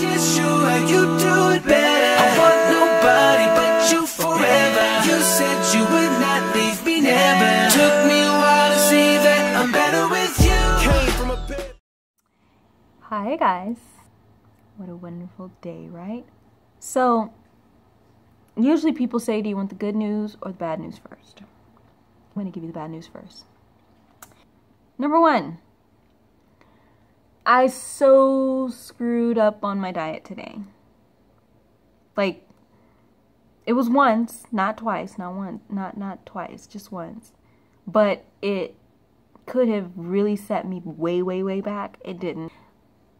yes, yes, sure, you do it better. I want nobody but you forever. You said you would not leave me never. Took me a while to see that I'm better with you. Came from a bit. Hi guys. What a wonderful day, right? So, usually people say, do you want the good news or the bad news first? I'm going to give you the bad news first. Number one, I so screwed up on my diet today. Like, it was once, not twice, not twice, just once. But it could have really set me way back. It didn't.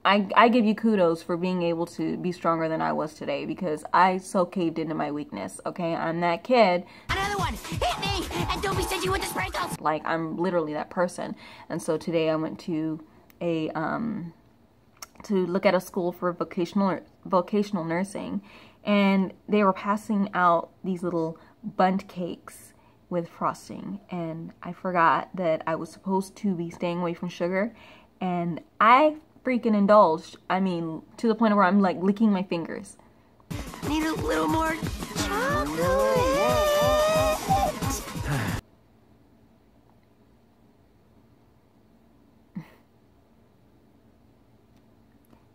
I give you kudos for being able to be stronger than I was today, because I so caved into my weakness, okay? I'm that kid. Another one! Hit me! And don't be stingy with the sprinkles! Like, I'm literally that person. And so today I went to a, to look at a school for vocational nursing, and they were passing out these little bundt cakes with frosting, and I forgot that I was supposed to be staying away from sugar, and I freaking indulged. I mean, to the point where I'm like licking my fingers. I need a little more chocolate.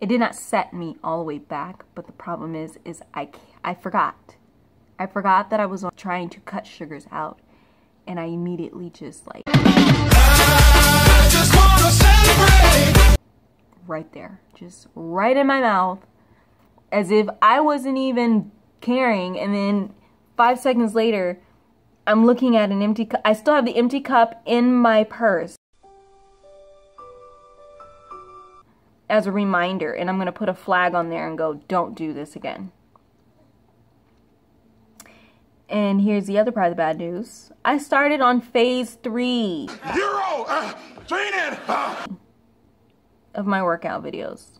It did not set me all the way back, but the problem is I forgot. I forgot that I was trying to cut sugars out, and I immediately just like I just wanna celebrate. Right there, just right in my mouth, as if I wasn't even caring. And then 5 seconds later, I'm looking at an empty cup. I still have the empty cup in my purse as a reminder, and I'm gonna put a flag on there and go, don't do this again. And here's the other part of the bad news. I started on phase 3 training of my workout videos,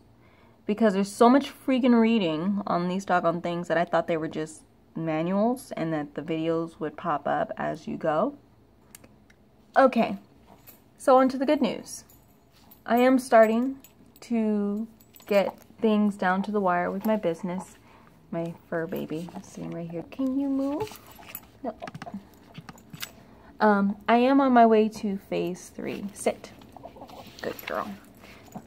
because there's so much freaking reading on these doggone things that I thought they were just manuals and that the videos would pop up as you go. Okay, so on to the good news. I am starting to get things down to the wire with my business. My fur baby is sitting right here. Can you move? No. I am on my way to phase 3. Sit. Good girl.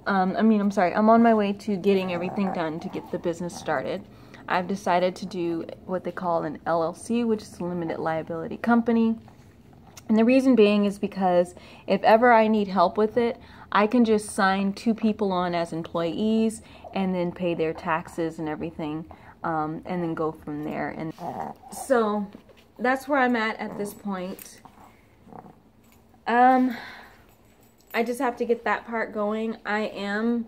I'm sorry. I'm on my way to getting everything done to get the business started. I've decided to do what they call an LLC, which is a limited liability company. And the reason being is because if ever I need help with it, I can just sign 2 people on as employees and then pay their taxes and everything, and then go from there. And so that's where I'm at this point. I just have to get that part going. And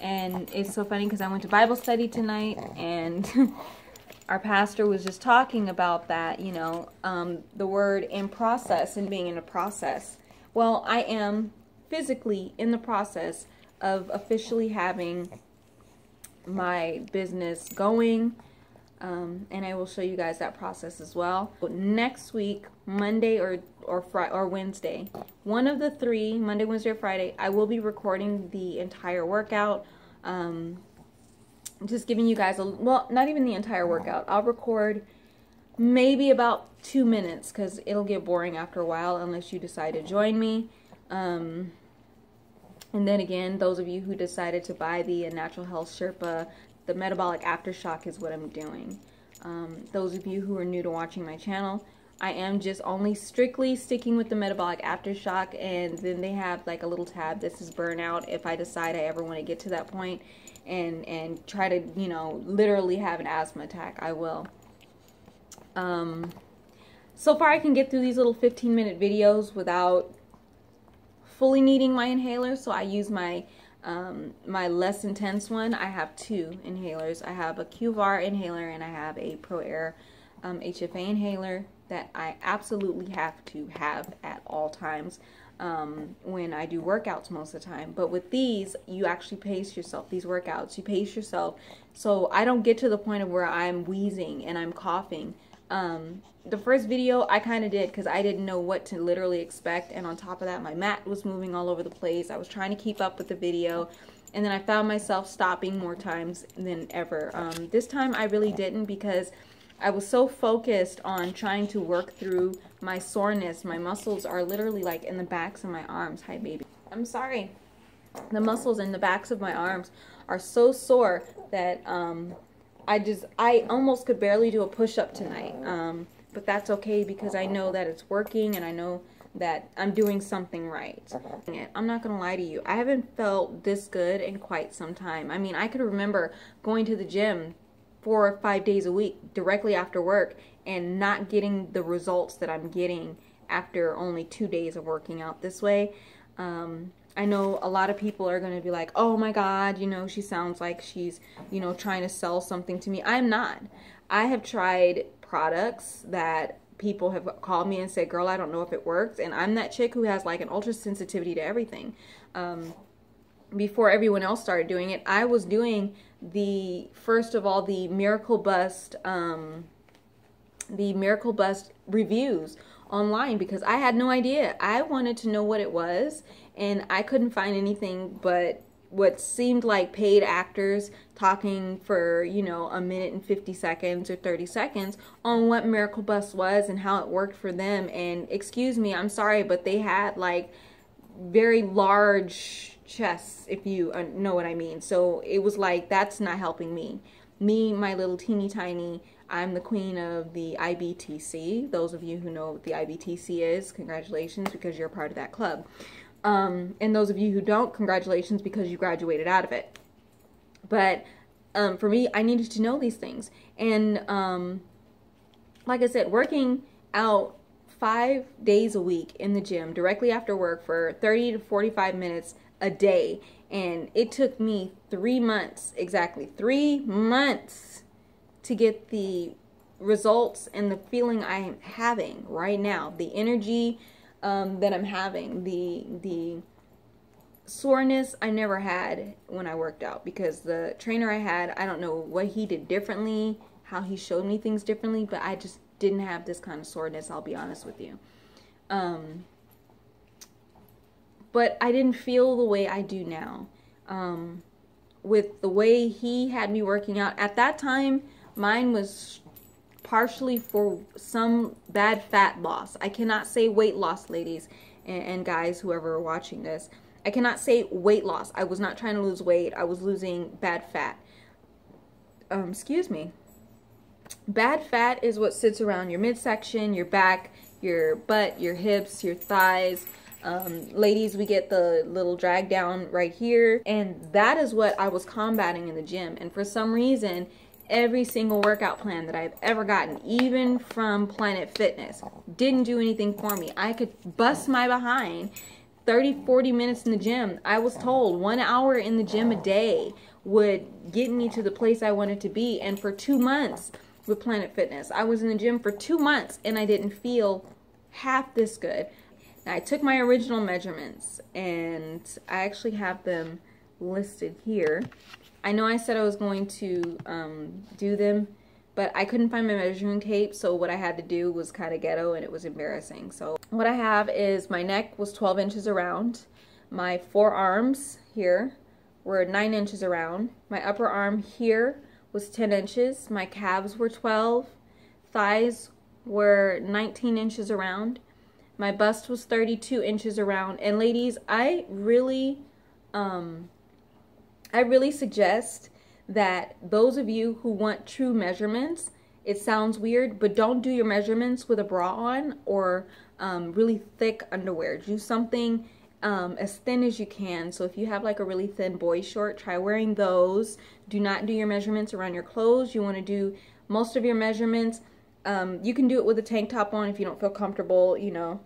it's so funny because I went to Bible study tonight, and our pastor was just talking about that, you know, the word in process and being in a process. Well, I am physically in the process of officially having my business going, and I will show you guys that process as well. Next week, Monday or Wednesday, one of the 3, Monday, Wednesday, or Friday, I will be recording the entire workout. Just giving you guys well, not even the entire workout. I'll record maybe about 2 minutes, because it'll get boring after a while unless you decide to join me. And then again, those of you who decided to buy the Natural Health Sherpa, the Metabolic Aftershock is what I'm doing. Those of you who are new to watching my channel, I am just only strictly sticking with the Metabolic Aftershock, and then they have like a little tab, this is burnout, if I decide I ever want to get to that point and try to, you know, literally have an asthma attack, I will. So far I can get through these little 15-minute videos without fully needing my inhaler, so I use my my less intense one. I have 2 inhalers. I have a QVAR inhaler and I have a ProAir HFA inhaler that I absolutely have to have at all times when I do workouts most of the time. But with these, you actually pace yourself. These workouts, you pace yourself, so I don't get to the point of where I'm wheezing and I'm coughing. The first video I kind of did because I didn't know what to literally expect, and on top of that my mat was moving all over the place. I was trying to keep up with the video, And then I found myself stopping more times than ever. This time I really didn't, because I was so focused on trying to work through my soreness. My muscles are literally like in the backs of my arms. Hi, baby. I'm sorry. The muscles in the backs of my arms are so sore that I almost could barely do a push-up tonight. But that's okay, because I know that it's working and I know that I'm doing something right. I'm not gonna lie to you, I haven't felt this good in quite some time. I mean, I could remember going to the gym 4 or 5 days a week directly after work and not getting the results that I'm getting after only 2 days of working out this way. I know a lot of people are going to be like, oh my God, you know, she sounds like she's, you know, trying to sell something to me. I'm not. I have tried products that people have called me and said, girl, I don't know if it works. And I'm that chick who has like an ultra sensitivity to everything. Before everyone else started doing it, I was doing first of all, the Miracle Bust reviews online, because I had no idea. I wanted to know what it was, and I couldn't find anything but what seemed like paid actors talking for, you know, a minute and 50 seconds or 30 seconds on what Miracle Bust was and how it worked for them. And excuse me, I'm sorry, but they had like very large chests, if you know what I mean. So it was like, that's not helping me. My little teeny tiny, I'm the queen of the IBTC. Those of you who know what the IBTC is, congratulations, because you're a part of that club. And those of you who don't, congratulations, because you graduated out of it. But for me, I needed to know these things. And like I said, working out 5 days a week in the gym directly after work for 30 to 45 minutes a day. And it took me 3 months, exactly 3 months, to get the results and the feeling I'm having right now, the energy that I'm having, the soreness I never had when I worked out, because the trainer I had, I don't know what he did differently, how he showed me things differently, but I just didn't have this kind of soreness, I'll be honest with you. But I didn't feel the way I do now. With the way he had me working out at that time, mine was partially for some bad fat loss. I cannot say weight loss, ladies and guys, whoever are watching this. I cannot say weight loss. I was not trying to lose weight. I was losing bad fat. Excuse me. Bad fat is what sits around your midsection, your back, your butt, your hips, your thighs. Ladies, we get the little drag down right here. And that is what I was combating in the gym. And for some reason, every single workout plan that I've ever gotten, even from Planet Fitness, didn't do anything for me. I could bust my behind 30-40 minutes in the gym. I was told 1 hour in the gym a day would get me to the place I wanted to be. And for 2 months with Planet Fitness, I was in the gym for 2 months and I didn't feel half this good. Now, I took my original measurements and I actually have them listed here. I know I said I was going to do them, but I couldn't find my measuring tape, so what I had to do was kind of ghetto, and it was embarrassing. So what I have is my neck was 12 inches around, my forearms here were 9 inches around, my upper arm here was 10 inches, my calves were 12, thighs were 19 inches around, my bust was 32 inches around. And ladies, I really suggest that those of you who want true measurements, it sounds weird, but don't do your measurements with a bra on or really thick underwear. Do something as thin as you can. So if you have like a really thin boy short, try wearing those. Do not do your measurements around your clothes. You want to do most of your measurements. You can do it with a tank top on if you don't feel comfortable, you know,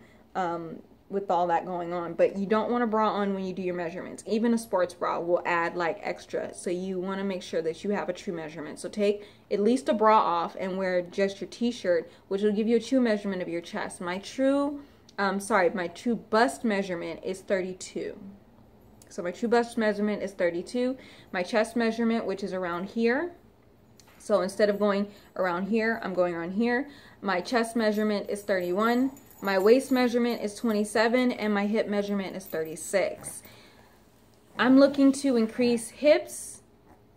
with all that going on, but you don't want a bra on when you do your measurements. Even a sports bra will add like extra, so you want to make sure that you have a true measurement. So take at least a bra off and wear just your t-shirt, which will give you a true measurement of your chest. My true bust measurement is 32. So my true bust measurement is 32. My chest measurement, which is around here, so instead of going around here, I'm going around here. My chest measurement is 31. My waist measurement is 27, and my hip measurement is 36. I'm looking to increase hips,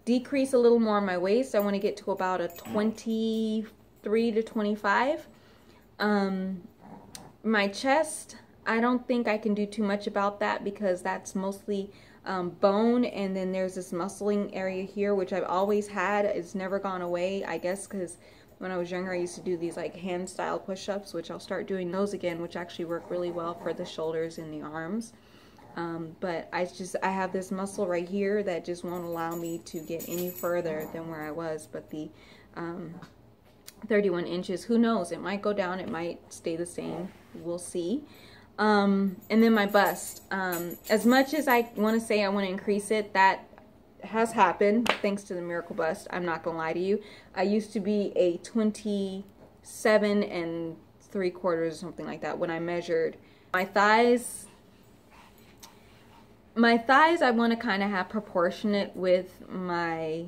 decrease a little more on my waist. I want to get to about a 23 to 25. My chest, I don't think I can do too much about that because that's mostly bone, and then there's this muscling area here which I've always had. It's never gone away, I guess because when I was younger I used to do these like hand style push-ups, which I'll start doing those again, which actually work really well for the shoulders and the arms. But I have this muscle right here that just won't allow me to get any further than where I was. But the 31 inches, who knows, it might go down, it might stay the same, we'll see. And then my bust, as much as I want to say I want to increase it, that has happened thanks to the miracle bust. I'm not gonna lie to you. I used to be a 27 3/4 or something like that when I measured. My thighs I want to kind of have proportionate with my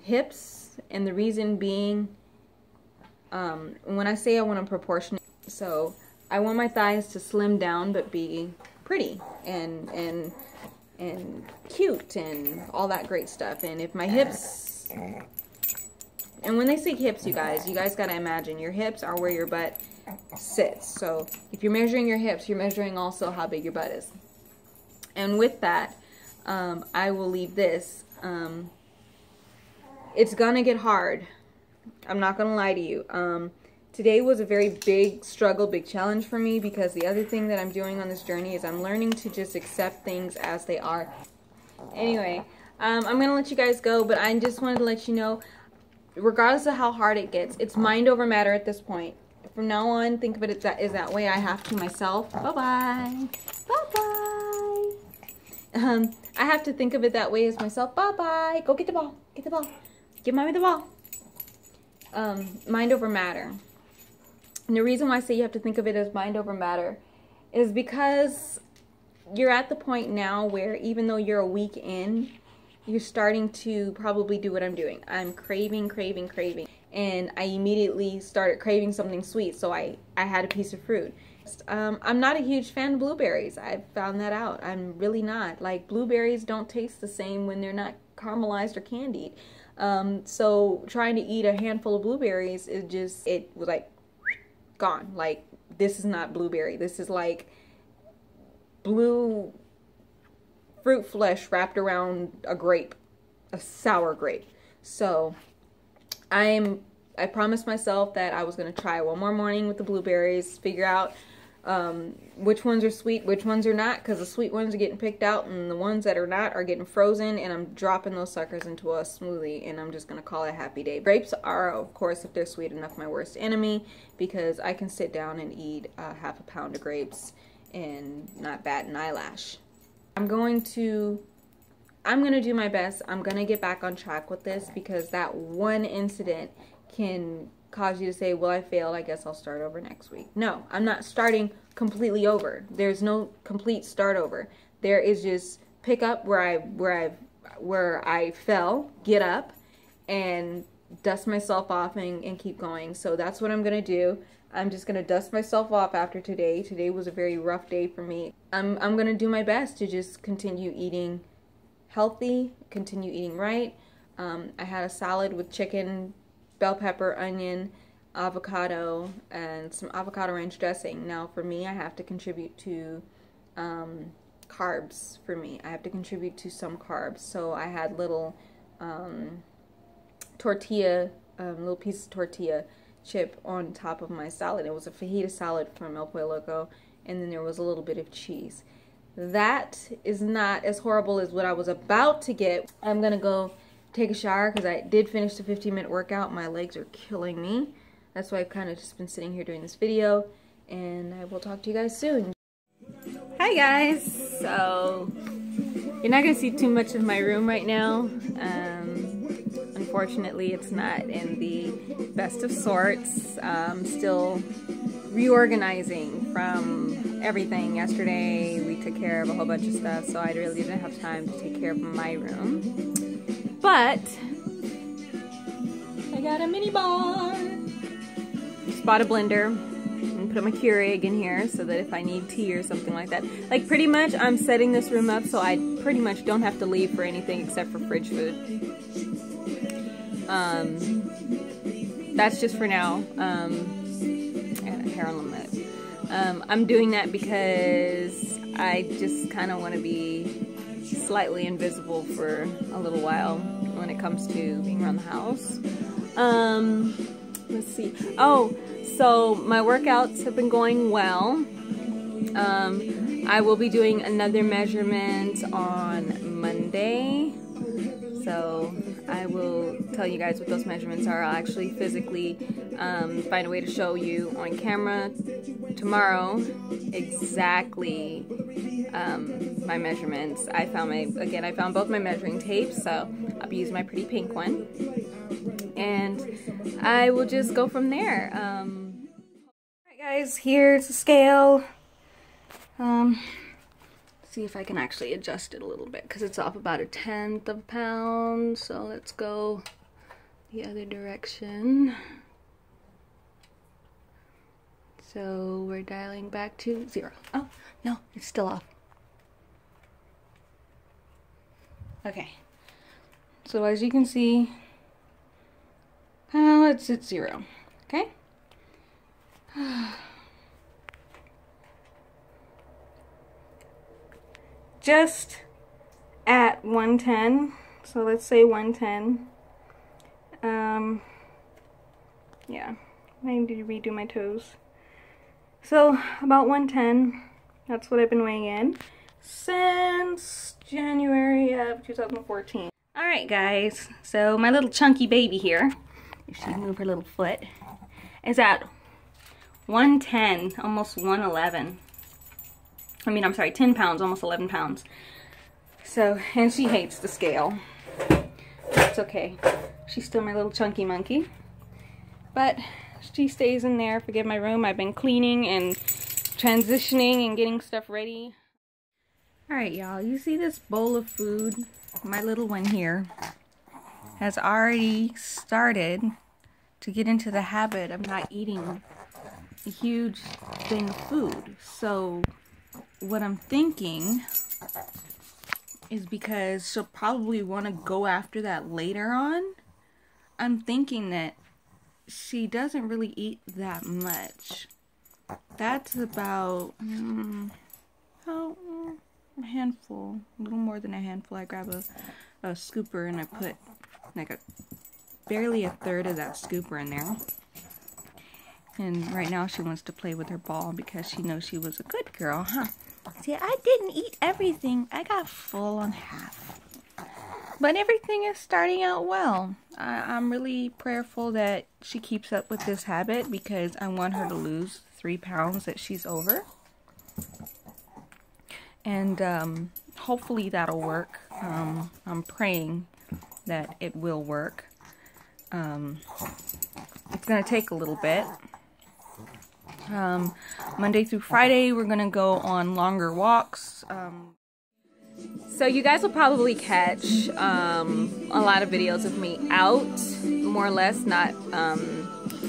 hips, and the reason being, when I say I want to proportionate, so I want my thighs to slim down but be pretty and cute and all that great stuff. And if my hips, and when they say hips, you guys gotta imagine your hips are where your butt sits. So if you're measuring your hips, you're measuring also how big your butt is. And with that, I will leave this. It's gonna get hard. I'm not gonna lie to you. Today was a very big struggle, big challenge for me, because the other thing that I'm doing on this journey is I'm learning to just accept things as they are. Anyway, I'm gonna let you guys go, but I just wanted to let you know, regardless of how hard it gets, it's mind over matter at this point. From now on, think of it as that way. I have to myself. Bye-bye. Bye-bye. I have to think of it that way as myself. Bye-bye. Go get the ball. Get the ball. Give mommy the ball. Mind over matter. And the reason why I say you have to think of it as mind over matter is because you're at the point now where even though you're a week in, you're starting to probably do what I'm doing. I'm craving. And I immediately started craving something sweet, so I had a piece of fruit. I'm not a huge fan of blueberries. I found that out. I'm really not. Like, blueberries don't taste the same when they're not caramelized or candied. So trying to eat a handful of blueberries, it was like gone. Like, this is not blueberry. This is like blue fruit flesh wrapped around a grape, a sour grape. So I promised myself that I was going to try one more morning with the blueberries, figure out which ones are sweet, which ones are not, because the sweet ones are getting picked out and the ones that are not are getting frozen, and I'm dropping those suckers into a smoothie, and I'm just going to call it a happy day. Grapes are, of course, if they're sweet enough, my worst enemy, because I can sit down and eat half a pound of grapes and not bat an eyelash. I'm going to do my best. I'm going to get back on track with this, because that one incident can cause you to say, well, I failed, I guess I'll start over next week. No, I'm not starting completely over. There's no complete start over. There is just pick up where I fell, get up, and dust myself off and keep going. So that's what I'm gonna do. I'm just gonna dust myself off after today. Today was a very rough day for me. I'm gonna do my best to just continue eating healthy, continue eating right. I had a salad with chicken, bell pepper, onion, avocado, and some avocado ranch dressing. Now for me, I have to contribute to carbs. For me, I have to contribute to some carbs. So I had little tortilla, little pieces of tortilla chip on top of my salad. It was a fajita salad from El Pollo Loco, and then there was a little bit of cheese. That is not as horrible as what I was about to get. I'm gonna go take a shower because I did finish the 15-minute workout. My legs are killing me. That's why I've kind of just been sitting here doing this video, and I will talk to you guys soon. Hi guys! So, you're not going to see too much of my room right now. Unfortunately, it's not in the best of sorts. I'm still reorganizing from everything. Yesterday, we took care of a whole bunch of stuff, so I really didn't have time to take care of my room. But I got a mini bar. Just bought a blender and put my Keurig in here so that if I need tea or something like that. Like pretty much I'm setting this room up so I pretty much don't have to leave for anything except for fridge food. That's just for now. And hair on the mat. I'm doing that because I just kind of want to be slightly invisible for a little while when it comes to being around the house. Let's see. Oh, so my workouts have been going well. I will be doing another measurement on Monday. So I will tell you guys what those measurements are. I'll actually physically find a way to show you on camera tomorrow exactly my measurements. I found both my measuring tapes, so I'll be using my pretty pink one. And I will just go from there. Alright guys, here's the scale. See if I can actually adjust it a little bit because it's off about 1/10 of a pound. So let's go the other direction. So we're dialing back to 0. Oh, no, it's still off. Okay. So as you can see, it's at 0. Okay? Just at 110. So let's say 110. Yeah, I need to redo my toes. So about 110. That's what I've been weighing in since January of 2014. Alright guys, so my little chunky baby here, if she move her little foot, is at 110, almost 111. I mean, I'm sorry, 10 pounds, almost 11 pounds. So, and she hates the scale. That's okay. She's still my little chunky monkey. But she stays in there. Forgive my room. I've been cleaning and transitioning and getting stuff ready. Alright, y'all. You see this bowl of food? My little one here has already started to get into the habit of not eating a huge thing of food. So what I'm thinking is, because she'll probably want to go after that later on, I'm thinking that she doesn't really eat that much. That's about a handful, a little more than a handful. I grab a scooper and I put like barely 1/3 of that scooper in there. And right now she wants to play with her ball because she knows she was a good girl, huh? See, I didn't eat everything. I got full on half. But everything is starting out well. I'm really prayerful that she keeps up with this habit because I want her to lose 3 pounds that she's over. And hopefully that'll work. I'm praying that it will work. It's going to take a little bit. Monday through Friday we're gonna go on longer walks. So you guys will probably catch a lot of videos of me out, more or less, not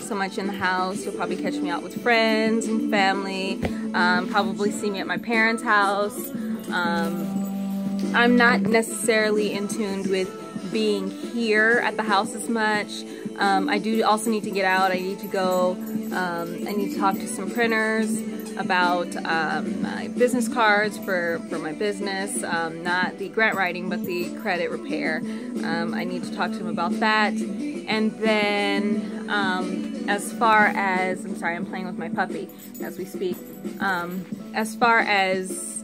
so much in the house. You'll probably catch me out with friends and family, probably see me at my parents' house. I'm not necessarily in tune with being here at the house as much. I do also need to get out. I need to go, I need to talk to some printers about my business cards for my business, not the grant writing but the credit repair. I need to talk to them about that. And then as far as, I'm sorry, I'm playing with my puppy as we speak, as far as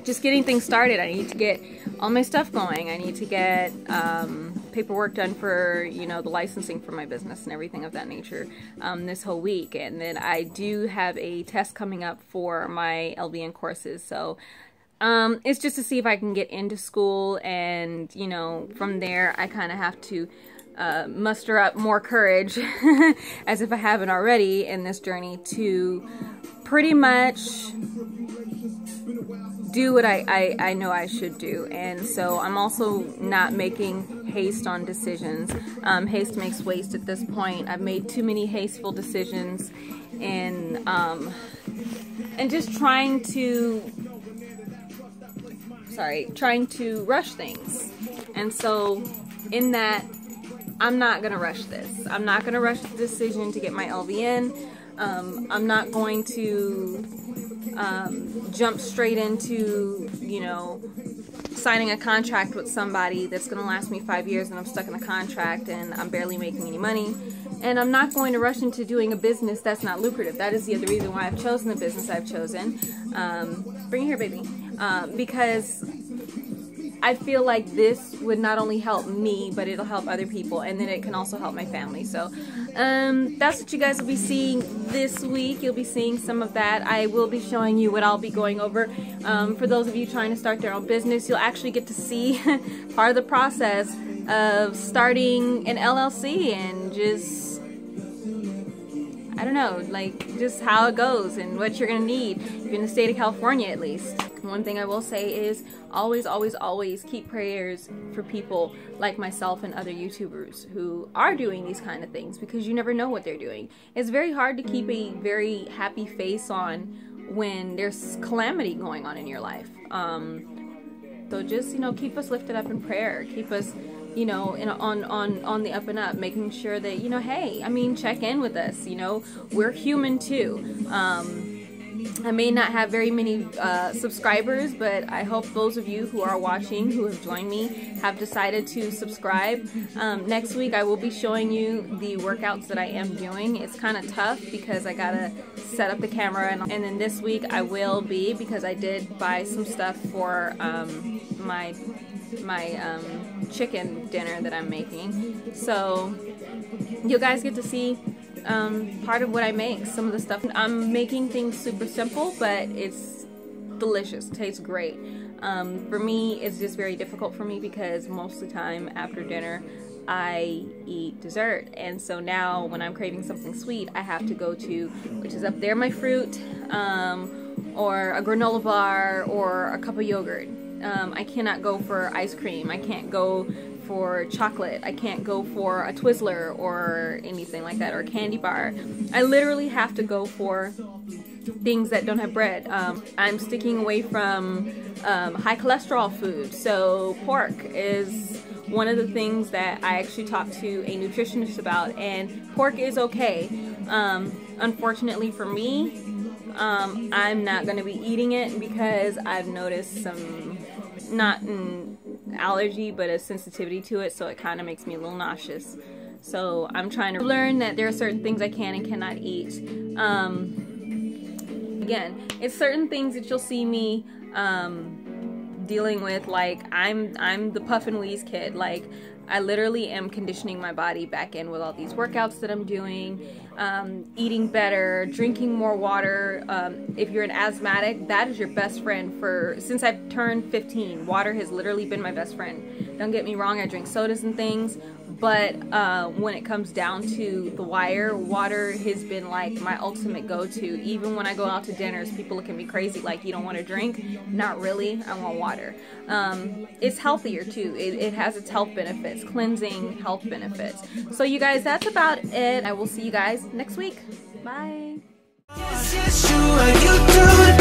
just getting things started, I need to get all my stuff going. I need to get paperwork done for, you know, the licensing for my business and everything of that nature this whole week. And then I do have a test coming up for my LVN courses. So it's just to see if I can get into school, and, you know, from there I kind of have to muster up more courage, as if I haven't already, in this journey to pretty much do what I know I should do. And so I'm also not making haste on decisions. Haste makes waste at this point. I've made too many hasteful decisions, and just trying to rush things. And so in that, I'm not gonna rush this. I'm not gonna rush the decision to get my LVN. I'm not going to jump straight into, you know, signing a contract with somebody that's going to last me 5 years and I'm stuck in a contract and I'm barely making any money. And I'm not going to rush into doing a business that's not lucrative. That is the other reason why I've chosen the business I've chosen. Bring it here, baby. Because I feel like this would not only help me, but it'll help other people, and then it can also help my family. So that's what you guys will be seeing this week. You'll be seeing some of that. I will be showing you what I'll be going over. For those of you trying to start their own business, you'll actually get to see part of the process of starting an LLC and just, I don't know, like just how it goes and what you're gonna need if you're in the state of California at least. One thing I will say is always, always, always keep prayers for people like myself and other YouTubers who are doing these kind of things, because you never know what they're doing. It's very hard to keep a very happy face on when there's calamity going on in your life. So just, you know, keep us lifted up in prayer. Keep us, you know, on the up and up, making sure that, you know, hey, I mean, check in with us. You know, we're human too. I may not have very many subscribers, but I hope those of you who are watching, who have joined me, have decided to subscribe. Next week I will be showing you the workouts that I am doing. It's kind of tough because I gotta set up the camera, and then this week I will be, because I did buy some stuff for my chicken dinner that I'm making. So you guys get to see part of what I make. Some of the stuff I'm making, things super simple, but it's delicious, tastes great. For me, it's just very difficult for me because most of the time after dinner I eat dessert, and so now when I'm craving something sweet, I have to go to, which is up there, my fruit, or a granola bar, or a cup of yogurt. I cannot go for ice cream. I can't go for chocolate. I can't go for a Twizzler or anything like that, or a candy bar. I literally have to go for things that don't have bread. I'm sticking away from high cholesterol food. So pork is one of the things that I actually talked to a nutritionist about, and pork is okay. Unfortunately for me, I'm not going to be eating it because I've noticed some, not an allergy, but a sensitivity to it, so it kind of makes me a little nauseous. So I'm trying to learn that there are certain things I can and cannot eat. Again, it's certain things that you'll see me dealing with, like I'm the puff and wheeze kid. Like, I literally am conditioning my body back in with all these workouts that I'm doing, eating better, drinking more water. If you're an asthmatic, that is your best friend. Since I've turned 15, water has literally been my best friend. Don't get me wrong, I drink sodas and things, but when it comes down to the wire, water has been like my ultimate go-to. Even when I go out to dinners, people look at me crazy, like, you don't want to drink? Not really, I want water. It's healthier too. It has its health benefits, cleansing health benefits. So you guys, that's about it. I will see you guys next week. Bye. Yes, yes, sure, you do it